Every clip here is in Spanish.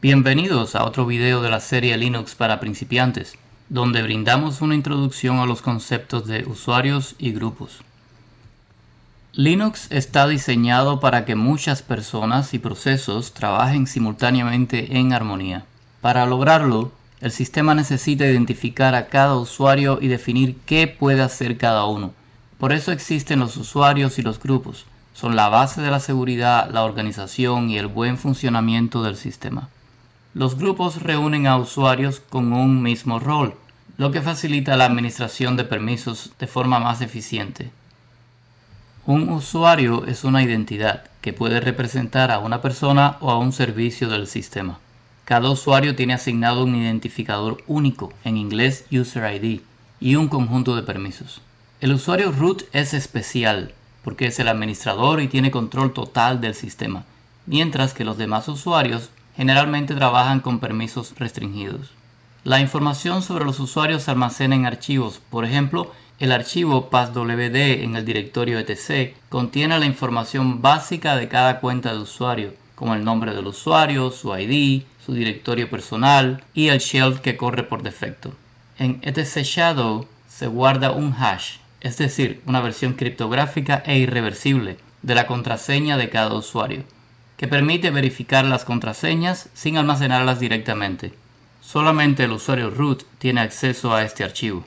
Bienvenidos a otro video de la serie Linux para principiantes, donde brindamos una introducción a los conceptos de usuarios y grupos. Linux está diseñado para que muchas personas y procesos trabajen simultáneamente en armonía. Para lograrlo, el sistema necesita identificar a cada usuario y definir qué puede hacer cada uno. Por eso existen los usuarios y los grupos. Son la base de la seguridad, la organización y el buen funcionamiento del sistema. Los grupos reúnen a usuarios con un mismo rol, lo que facilita la administración de permisos de forma más eficiente. Un usuario es una identidad que puede representar a una persona o a un servicio del sistema. Cada usuario tiene asignado un identificador único, en inglés User ID, y un conjunto de permisos. El usuario root es especial porque es el administrador y tiene control total del sistema, mientras que los demás usuarios generalmente trabajan con permisos restringidos. La información sobre los usuarios se almacena en archivos. Por ejemplo, el archivo passwd en el directorio etc contiene la información básica de cada cuenta de usuario, como el nombre del usuario, su ID, su directorio personal y el shell que corre por defecto. En etcshadow se guarda un hash, es decir, una versión criptográfica e irreversible de la contraseña de cada usuario, que permite verificar las contraseñas sin almacenarlas directamente. Solamente el usuario root tiene acceso a este archivo.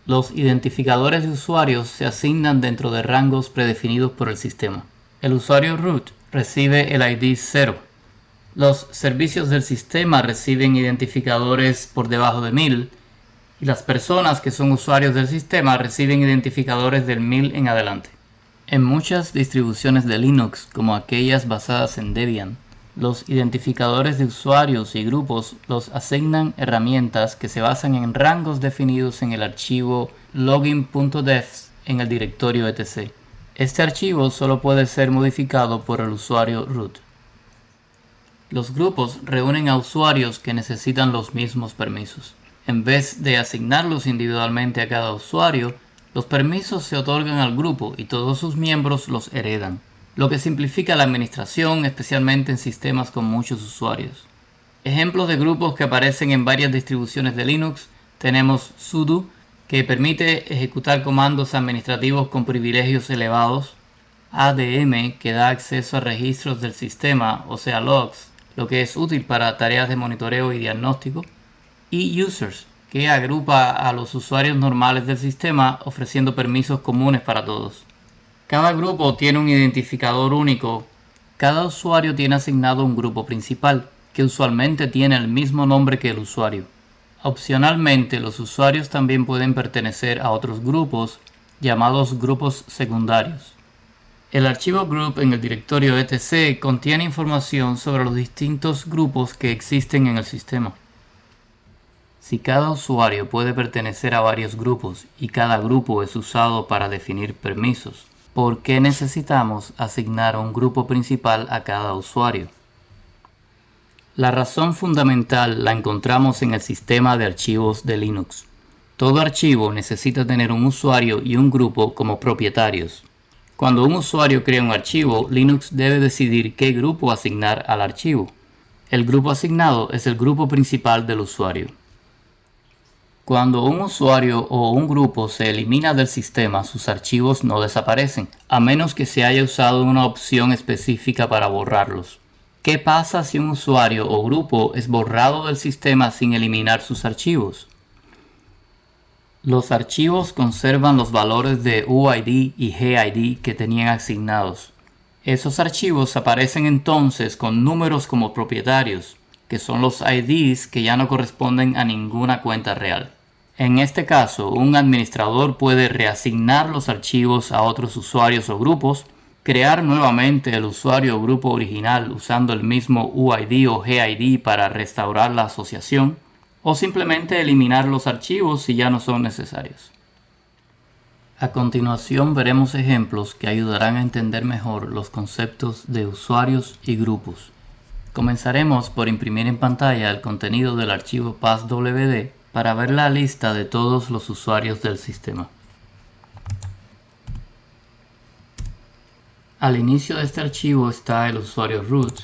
Los identificadores de usuarios se asignan dentro de rangos predefinidos por el sistema. El usuario root recibe el ID 0. Los servicios del sistema reciben identificadores por debajo de 1000 y las personas que son usuarios del sistema reciben identificadores del 1000 en adelante. En muchas distribuciones de Linux, como aquellas basadas en Debian, los identificadores de usuarios y grupos los asignan herramientas que se basan en rangos definidos en el archivo login.defs en el directorio etc. Este archivo solo puede ser modificado por el usuario root. Los grupos reúnen a usuarios que necesitan los mismos permisos. En vez de asignarlos individualmente a cada usuario, los permisos se otorgan al grupo y todos sus miembros los heredan, lo que simplifica la administración, especialmente en sistemas con muchos usuarios. Ejemplos de grupos que aparecen en varias distribuciones de Linux tenemos sudo, que permite ejecutar comandos administrativos con privilegios elevados, ADM, que da acceso a registros del sistema, o sea logs, lo que es útil para tareas de monitoreo y diagnóstico, y users, que agrupa a los usuarios normales del sistema ofreciendo permisos comunes para todos. Cada grupo tiene un identificador único. Cada usuario tiene asignado un grupo principal, que usualmente tiene el mismo nombre que el usuario. Opcionalmente, los usuarios también pueden pertenecer a otros grupos, llamados grupos secundarios. El archivo group en el directorio etc contiene información sobre los distintos grupos que existen en el sistema. Si cada usuario puede pertenecer a varios grupos y cada grupo es usado para definir permisos, ¿por qué necesitamos asignar un grupo principal a cada usuario? La razón fundamental la encontramos en el sistema de archivos de Linux. Todo archivo necesita tener un usuario y un grupo como propietarios. Cuando un usuario crea un archivo, Linux debe decidir qué grupo asignar al archivo. El grupo asignado es el grupo principal del usuario. Cuando un usuario o un grupo se elimina del sistema, sus archivos no desaparecen, a menos que se haya usado una opción específica para borrarlos. ¿Qué pasa si un usuario o grupo es borrado del sistema sin eliminar sus archivos? Los archivos conservan los valores de UID y GID que tenían asignados. Esos archivos aparecen entonces con números como propietarios, que son los IDs que ya no corresponden a ninguna cuenta real. En este caso, un administrador puede reasignar los archivos a otros usuarios o grupos, crear nuevamente el usuario o grupo original usando el mismo UID o GID para restaurar la asociación, o simplemente eliminar los archivos si ya no son necesarios. A continuación veremos ejemplos que ayudarán a entender mejor los conceptos de usuarios y grupos. Comenzaremos por imprimir en pantalla el contenido del archivo passwd para ver la lista de todos los usuarios del sistema. Al inicio de este archivo está el usuario root.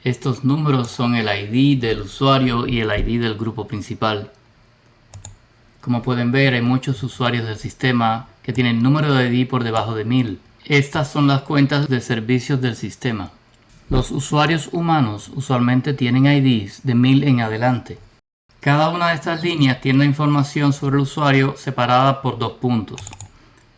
Estos números son el ID del usuario y el ID del grupo principal. Como pueden ver, hay muchos usuarios del sistema que tienen número de ID por debajo de 1000. Estas son las cuentas de servicios del sistema. Los usuarios humanos usualmente tienen IDs de 1000 en adelante. Cada una de estas líneas tiene la información sobre el usuario separada por 2 puntos.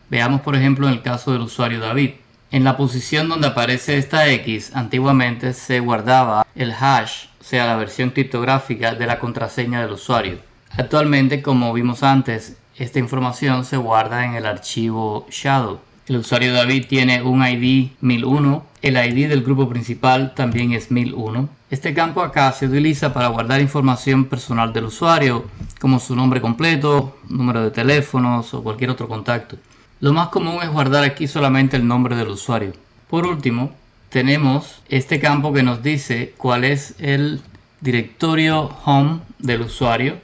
Veamos por ejemplo en el caso del usuario David. En la posición donde aparece esta X, antiguamente se guardaba el hash, o sea la versión criptográfica de la contraseña del usuario. Actualmente, como vimos antes, esta información se guarda en el archivo shadow. El usuario David tiene un ID 1001, el ID del grupo principal también es 1001. Este campo acá se utiliza para guardar información personal del usuario, como su nombre completo, número de teléfonos o cualquier otro contacto. Lo más común es guardar aquí solamente el nombre del usuario. Por último, tenemos este campo que nos dice cuál es el directorio home del usuario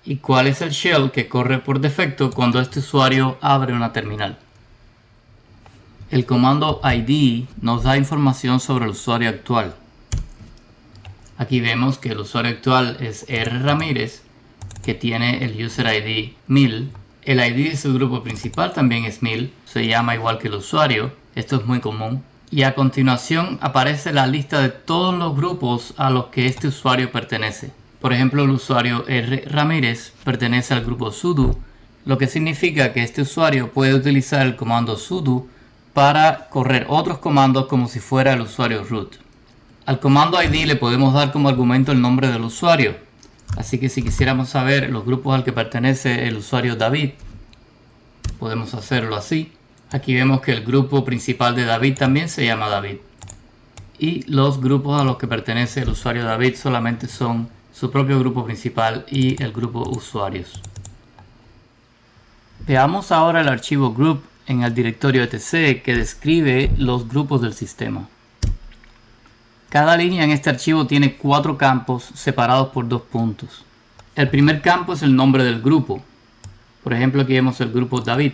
y cuál es el shell que corre por defecto cuando este usuario abre una terminal. El comando id nos da información sobre el usuario actual. Aquí vemos que el usuario actual es R. Ramírez, que tiene el user ID 1000. El ID de su grupo principal también es 1000, se llama igual que el usuario, esto es muy común. Y a continuación aparece la lista de todos los grupos a los que este usuario pertenece. Por ejemplo, el usuario R. Ramírez pertenece al grupo sudo, lo que significa que este usuario puede utilizar el comando sudo para correr otros comandos como si fuera el usuario root. Al comando id le podemos dar como argumento el nombre del usuario. Así que si quisiéramos saber los grupos al que pertenece el usuario David, podemos hacerlo así. Aquí vemos que el grupo principal de David también se llama David. Y los grupos a los que pertenece el usuario David solamente son su propio grupo principal y el grupo usuarios. Veamos ahora el archivo group en el directorio etc que describe los grupos del sistema. Cada línea en este archivo tiene 4 campos separados por 2 puntos. El primer campo es el nombre del grupo. Por ejemplo, aquí vemos el grupo David.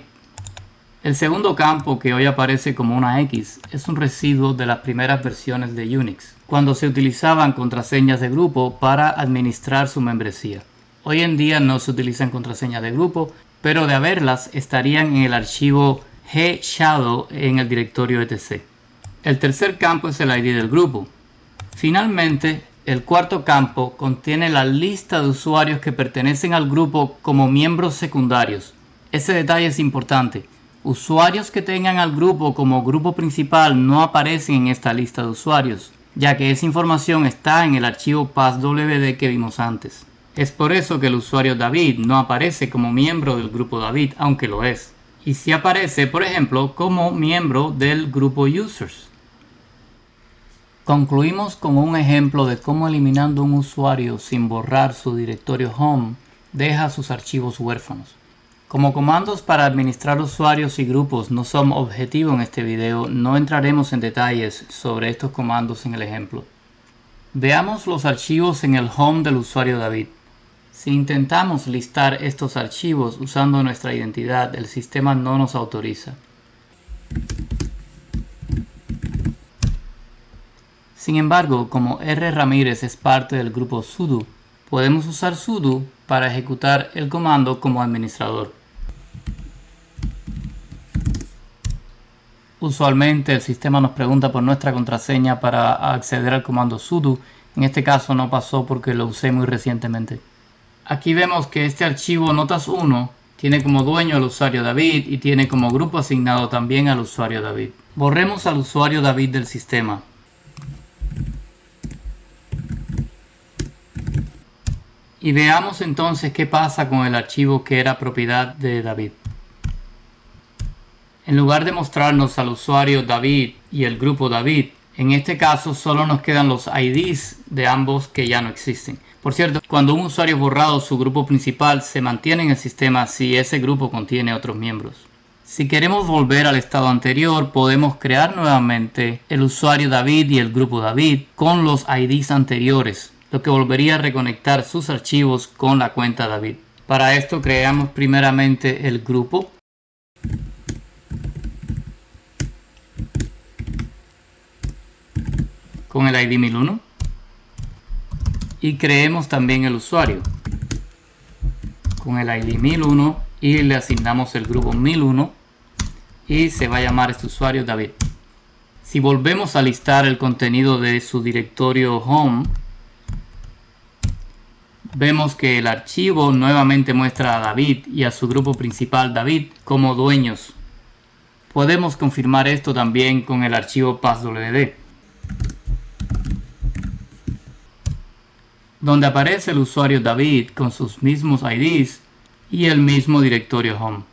El segundo campo, que hoy aparece como una X, es un residuo de las primeras versiones de Unix, cuando se utilizaban contraseñas de grupo para administrar su membresía. Hoy en día no se utilizan contraseñas de grupo, pero de haberlas estarían en el archivo gshadow en el directorio etc. El tercer campo es el ID del grupo. Finalmente, el cuarto campo contiene la lista de usuarios que pertenecen al grupo como miembros secundarios. Ese detalle es importante. Usuarios que tengan al grupo como grupo principal no aparecen en esta lista de usuarios, ya que esa información está en el archivo passwd que vimos antes. Es por eso que el usuario David no aparece como miembro del grupo David, aunque lo es. Y sí aparece, por ejemplo, como miembro del grupo users. Concluimos con un ejemplo de cómo eliminando un usuario sin borrar su directorio home deja sus archivos huérfanos. Como comandos para administrar usuarios y grupos no son objetivo en este video, no entraremos en detalles sobre estos comandos en el ejemplo. Veamos los archivos en el home del usuario David. Si intentamos listar estos archivos usando nuestra identidad, el sistema no nos autoriza. Sin embargo, como R. Ramírez es parte del grupo sudo, podemos usar sudo para ejecutar el comando como administrador. Usualmente el sistema nos pregunta por nuestra contraseña para acceder al comando sudo. En este caso no pasó porque lo usé muy recientemente. Aquí vemos que este archivo notas1 tiene como dueño al usuario David y tiene como grupo asignado también al usuario David. Borremos al usuario David del sistema. Y veamos entonces qué pasa con el archivo que era propiedad de David. En lugar de mostrarnos al usuario David y el grupo David, en este caso solo nos quedan los IDs de ambos que ya no existen. Por cierto, cuando un usuario es borrado, su grupo principal se mantiene en el sistema si ese grupo contiene otros miembros. Si queremos volver al estado anterior, podemos crear nuevamente el usuario David y el grupo David con los IDs anteriores, lo que volvería a reconectar sus archivos con la cuenta David. Para esto creamos primeramente el grupo. Con el ID 1001. y creemos también el usuario con el ID 1001 y le asignamos el grupo 1001 y se va a llamar este usuario David. Si volvemos a listar el contenido de su directorio home, vemos que el archivo nuevamente muestra a David y a su grupo principal David como dueños. Podemos confirmar esto también con el archivo passwd, donde aparece el usuario David con sus mismos IDs y el mismo directorio home.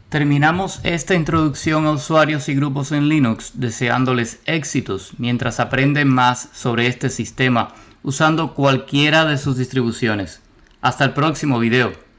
Terminamos esta introducción a usuarios y grupos en Linux deseándoles éxitos mientras aprenden más sobre este sistema usando cualquiera de sus distribuciones. Hasta el próximo video.